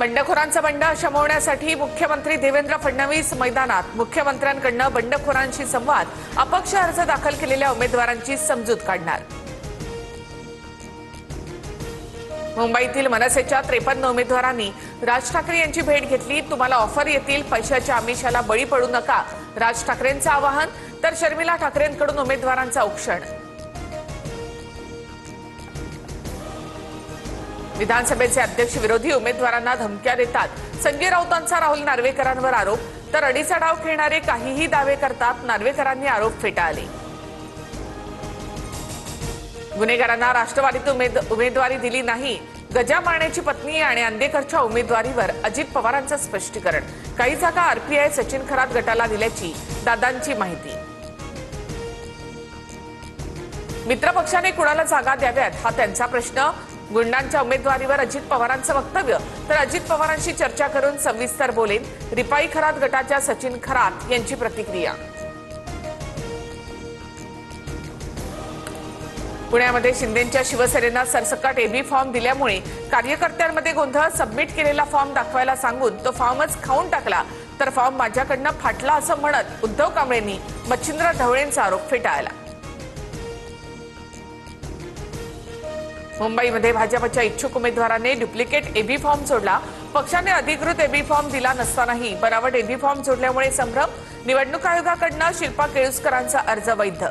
बंडखोरांचा बंड शमवण्यासाठी मुख्यमंत्री देवेंद्र फडणवीस मैदानात। मुख्यमंत्र्यांकडून बंडखोरांशी संवाद। अपक्ष अर्ज दाखल केलेल्या उमेदवारांची समजूत काढणार। मुंबईतील मनसेच्या 53 उमेदवारांनी राज ठाकरे यांची भेट घेतली। तुम्हाला ऑफर येतील, पैशाच्या आमिषाला बळी पडू नका, राज ठाकरेंचं आवाहन। तर शर्मिला ठाकरेंकडून उमेदवारांचं औक्षण। विधानसभेचे अध्यक्ष विरोधी उमेदवारांना धमक्या देतात। संजय राऊतांचा राहुल नार्वेकरांवर आरोप। तर अडीचा डाव खेळणारे काहीही दावे करतात, नार्वेकरांनी आरोप फेटाळले। गुन्हेगारांना राष्ट्रवादीतून उमेदवारी दिली नाही। गजा मानेची पत्नी आणि अंधेकरच्या उमेदवारीवर अजित पवारांचं स्पष्टीकरण। काही जागा आरपीआय सचिन खरात गटाला दिल्याची दादांची माहिती। मित्रपक्षाने कुणाला जागा द्याव्यात हा त्यांचा प्रश्न। गुंडांच्या उमेदवारीवर अजित पवारांचं वक्तव्य। तर अजित पवारांशी चर्चा करून सविस्तर बोलेन। रिपाई खरात गटाच्या सचिन खरात यांची प्रतिक्रिया। पुण्यामध्ये शिंदेंच्या शिवसेनेनं सरसकट एबी फॉर्म दिल्यामुळे कार्यकर्त्यांमध्ये गोंधळ। सबमिट केलेला फॉर्म दाखवायला सांगून तो फॉर्मच खाऊन टाकला, तर फॉर्म माझ्याकडनं फाटला असं म्हणत उद्धव कांबळेंनी मच्छिंद्र ढवळेंचा आरोप फेटाळला। मुंबईमध्ये भाजपच्या इच्छुक उमेदवाराने डुप्लिकेट एबी फॉर्म जोडला। पक्षाने अधिकृत एबी फॉर्म दिला नसतानाही बनावट एबी फॉर्म जोडल्यामुळे संभ्रम। निवडणूक आयोगाकडून शिल्पा केळुसकरांचा अर्ज वैध।